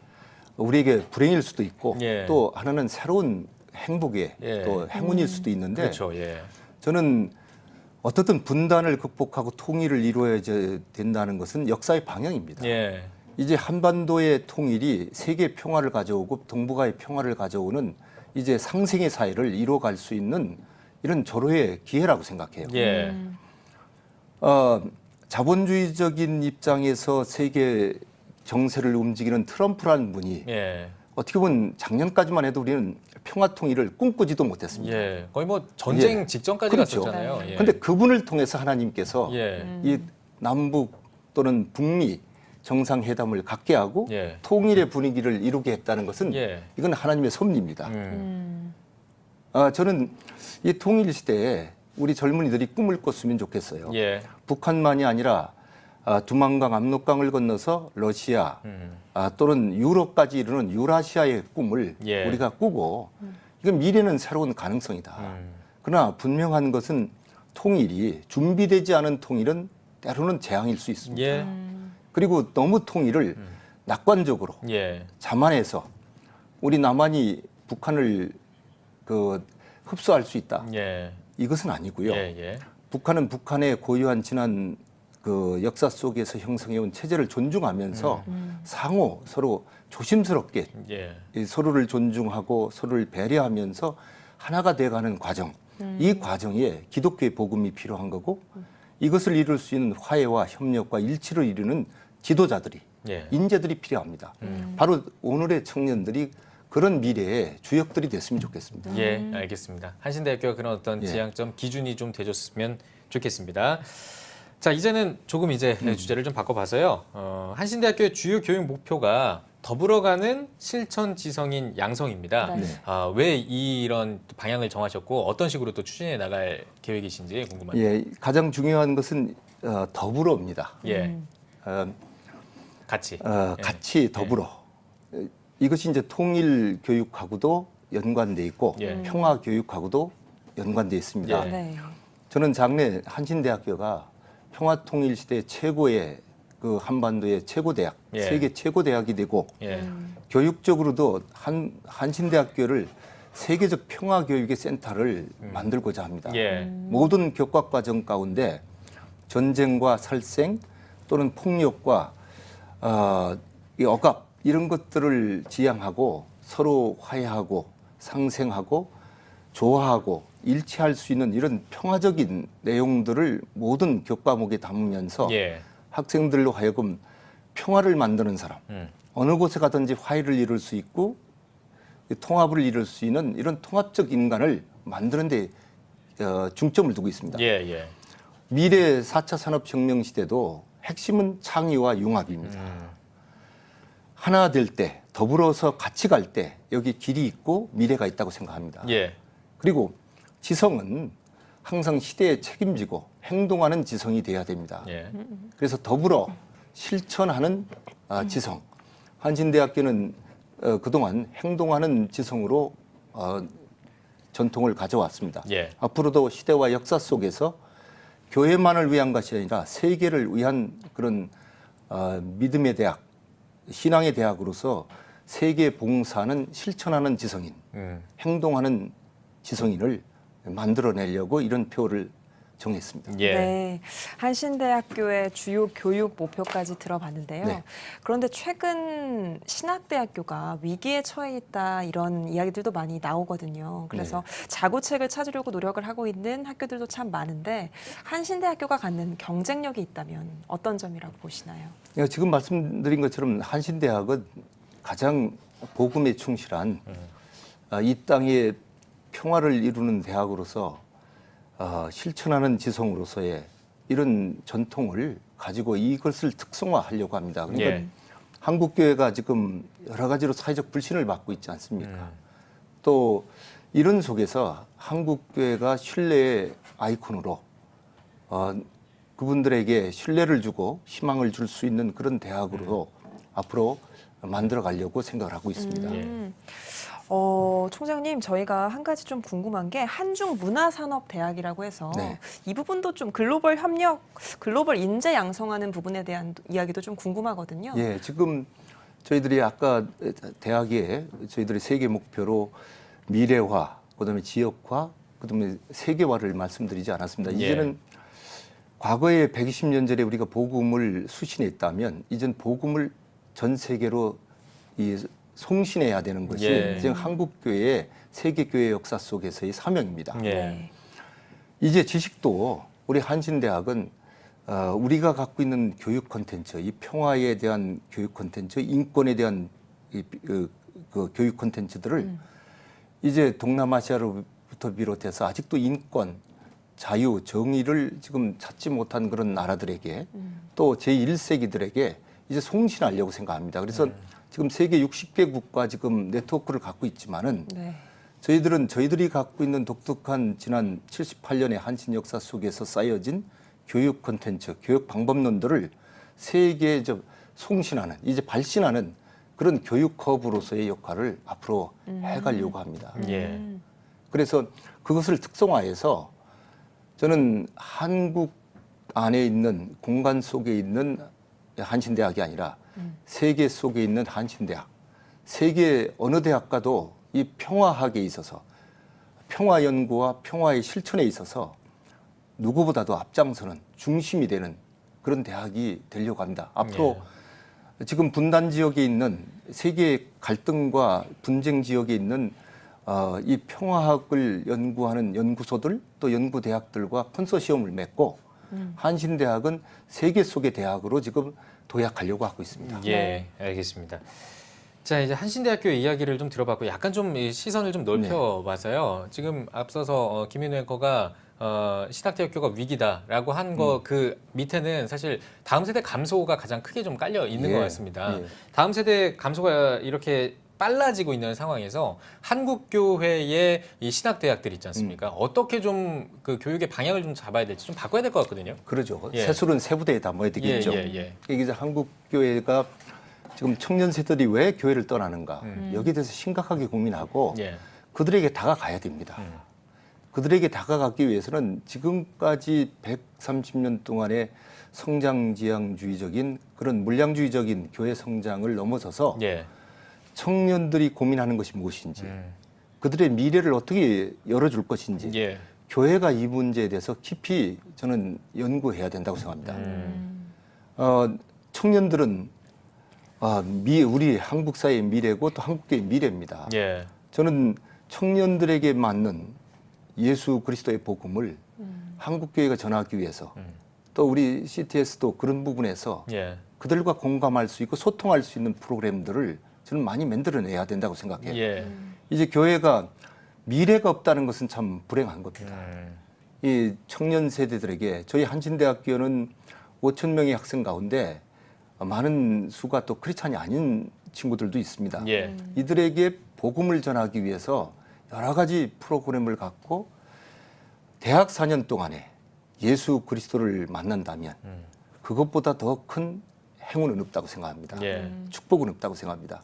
우리에게 불행일 수도 있고 또 하나는 새로운 행복의 또 행운일 수도 있는데 그렇죠. 저는 어떻든 분단을 극복하고 통일을 이루어야 된다는 것은 역사의 방향입니다. 이제 한반도의 통일이 세계 평화를 가져오고 동북아의 평화를 가져오는 이제 상생의 사회를 이루어갈 수 있는 이런 절호의 기회라고 생각해요. 자본주의적인 입장에서 세계 정세를 움직이는 트럼프라는 분이 어떻게 보면 작년까지만 해도 우리는 평화 통일을 꿈꾸지도 못했습니다. 거의 뭐 전쟁 직전까지 갔었잖아요. 그런데 그분을 통해서 하나님께서 이 남북 또는 북미 정상회담을 갖게 하고 통일의 분위기를 이루게 했다는 것은 이건 하나님의 섭리입니다. 저는 이 통일 시대에 우리 젊은이들이 꿈을 꿨으면 좋겠어요. 북한만이 아니라 두만강, 압록강을 건너서 러시아 또는 유럽까지 이르는 유라시아의 꿈을 우리가 꾸고 이건 미래는 새로운 가능성이다. 그러나 분명한 것은 통일이 준비되지 않은 통일은 때로는 재앙일 수 있습니다. 그리고 너무 통일을 낙관적으로 자만해서 우리 남한이 북한을 흡수할 수 있다. 이것은 아니고요. 북한은 북한의 고유한 지난 역사 속에서 형성해온 체제를 존중하면서 상호 서로 조심스럽게 서로를 존중하고 서로를 배려하면서 하나가 돼가는 과정. 이 과정에 기독교의 복음이 필요한 거고 이것을 이룰 수 있는 화해와 협력과 일치를 이루는 지도자들이 인재들이 필요합니다. 바로 오늘의 청년들이 그런 미래의 주역들이 됐으면 좋겠습니다. 알겠습니다. 한신대학교가 그런 어떤 지향점, 기준이 좀 돼줬으면 좋겠습니다. 자, 이제는 조금 주제를 좀 바꿔봐서요. 한신대학교의 주요 교육 목표가 더불어가는 실천 지성인 양성입니다. 왜 이런 방향을 정하셨고 어떤 식으로 또 추진해 나갈 계획이신지 궁금합니다. 가장 중요한 것은 더불어입니다. 같이 더불어. 이것이 이제 통일 교육하고도 연관돼 있고 평화 교육하고도 연관돼 있습니다. 저는 작년 한신대학교가 평화통일 시대 최고의 한반도의 최고 대학, 세계 최고 대학이 되고 교육적으로도 한신대학교를 세계적 평화 교육의 센터를 만들고자 합니다. 모든 교과 과정 가운데 전쟁과 살생 또는 폭력과 이 억압 이런 것들을 지향하고 서로 화해하고 상생하고 조화하고 일치할 수 있는 이런 평화적인 내용들을 모든 교과목에 담으면서 학생들로 하여금 평화를 만드는 사람, 어느 곳에 가든지 화해를 이룰 수 있고 통합을 이룰 수 있는 이런 통합적 인간을 만드는 데 중점을 두고 있습니다. 미래 4차 산업혁명 시대도 핵심은 창의와 융합입니다. 하나 될 때, 더불어서 같이 갈 때 여기 길이 있고 미래가 있다고 생각합니다. 그리고 지성은 항상 시대에 책임지고 행동하는 지성이 돼야 됩니다. 그래서 더불어 실천하는 지성. 한신대학교는 그동안 행동하는 지성으로 전통을 가져왔습니다. 앞으로도 시대와 역사 속에서 교회만을 위한 것이 아니라 세계를 위한 그런 믿음의 대학, 신앙의 대학으로서 세계 봉사는 실천하는 지성인, 행동하는 지성인을 만들어내려고 이런 표를 정했습니다. 한신대학교의 주요 교육 목표까지 들어봤는데요. 그런데 최근 신학대학교가 위기에 처해 있다 이런 이야기들도 많이 나오거든요. 그래서 자구책을 찾으려고 노력을 하고 있는 학교들도 참 많은데 한신대학교가 갖는 경쟁력이 있다면 어떤 점이라고 보시나요? 지금 말씀드린 것처럼 한신대학은 가장 복음에 충실한 이 땅의 평화를 이루는 대학으로서 실천하는 지성으로서의 이런 전통을 가지고 이것을 특성화하려고 합니다. 그러니까 한국교회가 지금 여러 가지로 사회적 불신을 받고 있지 않습니까? 또 이런 속에서 한국교회가 신뢰의 아이콘으로 그분들에게 신뢰를 주고 희망을 줄 수 있는 그런 대학으로 앞으로 만들어 가려고 생각을 하고 있습니다. 총장님, 저희가 한 가지 좀 궁금한 게 한중문화산업대학이라고 해서 네. 이 부분도 좀 글로벌 협력, 글로벌 인재 양성하는 부분에 대한 이야기도 좀 궁금하거든요. 예, 지금 저희들이 아까 대학에 저희들이 세계 목표로 미래화, 그다음에 지역화, 그다음에 세계화를 말씀드리지 않았습니다. 예. 이제는 과거에 120년 전에 우리가 복음을 수신했다면 이젠 복음을 전 세계로 송신해야 되는 것이 예. 지금 한국교회의 세계교회 역사 속에서의 사명입니다. 예. 이제 지식도 우리 한신대학은 우리가 갖고 있는 교육 콘텐츠, 이 평화에 대한 교육 콘텐츠, 인권에 대한 그 교육 콘텐츠들을 이제 동남아시아로부터 비롯해서 아직도 인권, 자유, 정의를 지금 찾지 못한 그런 나라들에게 또 제1세기들에게 이제 송신하려고 생각합니다. 그래서 지금 세계 60개국과 지금 네트워크를 갖고 있지만은 네. 저희들이 갖고 있는 독특한 지난 78년의 한신 역사 속에서 쌓여진 교육 콘텐츠, 교육 방법론들을 세계에 송신하는, 이제 발신하는 그런 교육 허브로서의 역할을 앞으로 해가려고 합니다. 예. 그래서 그것을 특성화해서 저는 한국 안에 있는 공간 속에 있는 한신대학이 아니라 세계 속에 있는 한신대학, 세계 어느 대학과도 이 평화학에 있어서 평화 연구와 평화의 실천에 있어서 누구보다도 앞장서는 중심이 되는 그런 대학이 되려고 합니다. 앞으로 지금 분단 지역에 있는 세계 갈등과 분쟁 지역에 있는 이 평화학을 연구하는 연구소들 또 연구대학들과 컨소시엄을 맺고 한신대학은 세계 속의 대학으로 지금 도약하려고 하고 있습니다. 예, 알겠습니다. 자, 이제 한신대학교의 이야기를 좀 들어봤고 약간 좀 시선을 좀 넓혀봐서요. 지금 앞서서 김민우 앵커가 신학대학교가 위기다라고 한 거 그 밑에는 사실 다음 세대 감소가 가장 크게 좀 깔려 있는 것 같습니다. 다음 세대 감소가 이렇게 빨라지고 있는 상황에서 한국교회의 이 신학대학들 있지 않습니까? 어떻게 좀 그 교육의 방향을 좀 잡아야 될지 좀 바꿔야 될 것 같거든요. 그러죠. 새술은 새부대에 담아야 되겠죠. 이게 이제 한국교회가 지금 청년 세대들이 왜 교회를 떠나는가 여기에 대해서 심각하게 고민하고 그들에게 다가가야 됩니다. 그들에게 다가가기 위해서는 지금까지 130년 동안의 성장지향주의적인 그런 물량주의적인 교회 성장을 넘어서서 청년들이 고민하는 것이 무엇인지 그들의 미래를 어떻게 열어줄 것인지 교회가 이 문제에 대해서 깊이 저는 연구해야 된다고 생각합니다. 청년들은 우리 한국 사회의 미래고 또 한국교회의 미래입니다. 저는 청년들에게 맞는 예수 그리스도의 복음을 한국교회가 전하기 위해서 또 우리 CTS도 그런 부분에서 그들과 공감할 수 있고 소통할 수 있는 프로그램들을 저는 많이 만들어내야 된다고 생각해요. 이제 교회가 미래가 없다는 것은 참 불행한 겁니다. 이 청년 세대들에게 저희 한신대학교는 5,000명의 학생 가운데 많은 수가 또 크리스찬이 아닌 친구들도 있습니다. 이들에게 복음을 전하기 위해서 여러 가지 프로그램을 갖고 대학 4년 동안에 예수 그리스도를 만난다면 그것보다 더 큰 행운은 없다고 생각합니다. 축복은 없다고 생각합니다.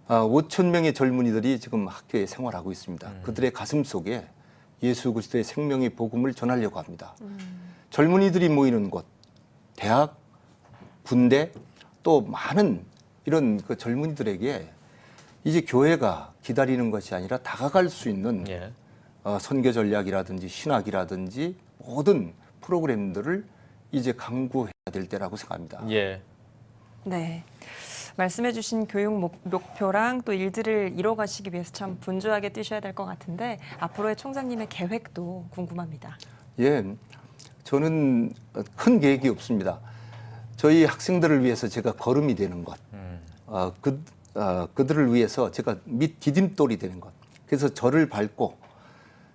5,000명의 젊은이들이 지금 학교에 생활하고 있습니다. 그들의 가슴 속에 예수 그리스도의 생명의 복음을 전하려고 합니다. 젊은이들이 모이는 곳, 대학, 군대, 또 많은 이런 그 젊은이들에게 이제 교회가 기다리는 것이 아니라 다가갈 수 있는 선교 전략이라든지 신학이라든지 모든 프로그램들을 이제 강구해야 될 때라고 생각합니다. 네. 말씀해주신 교육 목표랑 또 일들을 이뤄가시기 위해서 참 분주하게 뛰셔야 될 것 같은데 앞으로의 총장님의 계획도 궁금합니다. 저는 큰 계획이 없습니다. 저희 학생들을 위해서 제가 걸음이 되는 것, 그들을 위해서 제가 밑 디딤돌이 되는 것. 그래서 저를 밟고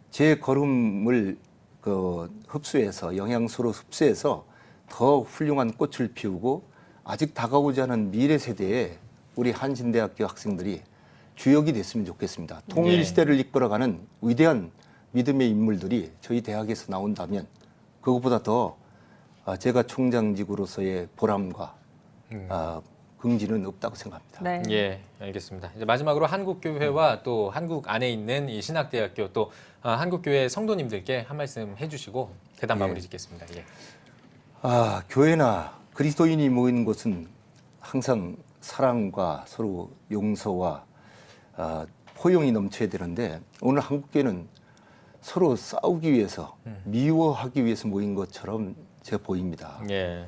제 걸음을 흡수해서 영양소로 흡수해서 더 훌륭한 꽃을 피우고 아직 다가오지 않은 미래 세대에 우리 한신대학교 학생들이 주역이 됐으면 좋겠습니다. 통일 시대를 이끌어가는 위대한 믿음의 인물들이 저희 대학에서 나온다면 그것보다 더 제가 총장직으로서의 보람과 긍지는 없다고 생각합니다. 네. 예, 알겠습니다. 이제 마지막으로 한국교회와 또 한국 안에 있는 이 신학대학교 또 한국교회 성도님들께 한 말씀 해주시고 대담 마무리 짓겠습니다. 예. 교회나 그리스도인이 모이는 곳은 항상 사랑과 서로 용서와 포용이 넘쳐야 되는데 오늘 한국교회는 서로 싸우기 위해서 미워하기 위해서 모인 것처럼 제가 보입니다. 예.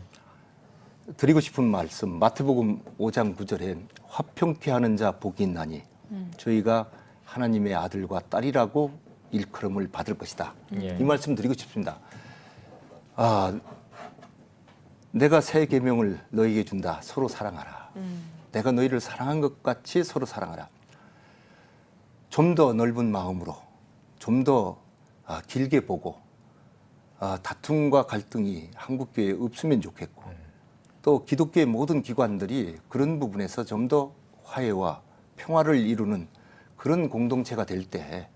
드리고 싶은 말씀 마태복음 5장 9절에 화평케 하는 자 복이 있나니 저희가 하나님의 아들과 딸이라고 일컬음을 받을 것이다. 이 말씀 드리고 싶습니다. 내가 새 계명을 너희에게 준다. 서로 사랑하라. 내가 너희를 사랑한 것 같이 서로 사랑하라. 좀 더 넓은 마음으로 좀 더 길게 보고 다툼과 갈등이 한국교회에 없으면 좋겠고 또 기독교의 모든 기관들이 그런 부분에서 좀 더 화해와 평화를 이루는 그런 공동체가 될 때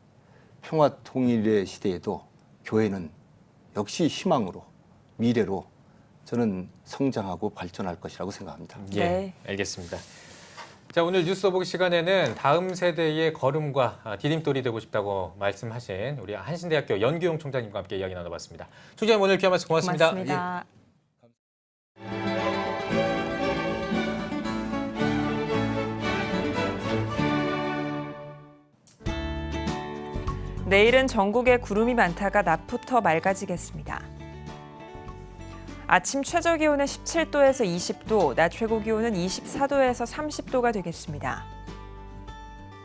평화 통일의 시대에도 교회는 역시 희망으로 미래로 저는 성장하고 발전할 것이라고 생각합니다. 예, 알겠습니다. 자, 오늘 뉴스 오보기 시간에는 다음 세대의 걸음과 디딤돌이 되고 싶다고 말씀하신 우리 한신대학교 연규용 총장님과 함께 이야기 나눠봤습니다. 총장님 오늘 귀한 말씀 고맙습니다. 고맙습니다. 내일은 전국에 구름이 많다가 낮부터 맑아지겠습니다. 아침 최저기온은 17도에서 20도, 낮 최고기온은 24도에서 30도가 되겠습니다.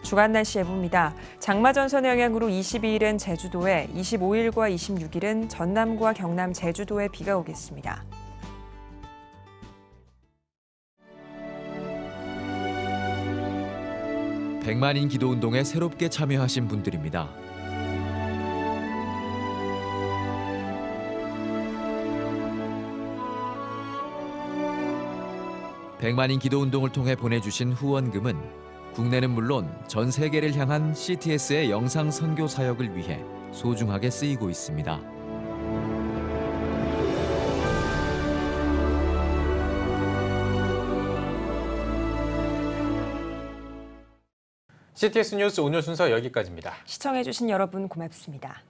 주간 날씨 예보입니다. 장마 전선의 영향으로 22일은 제주도에, 25일과 26일은 전남과 경남 제주도에 비가 오겠습니다. 백만인 기도운동에 새롭게 참여하신 분들입니다. 백만인 기도운동을 통해 보내주신 후원금은 국내는 물론 전 세계를 향한 CTS의 영상 선교 사역을 위해 소중하게 쓰이고 있습니다. CTS 뉴스 오늘 순서 여기까지입니다. 시청해주신 여러분 고맙습니다.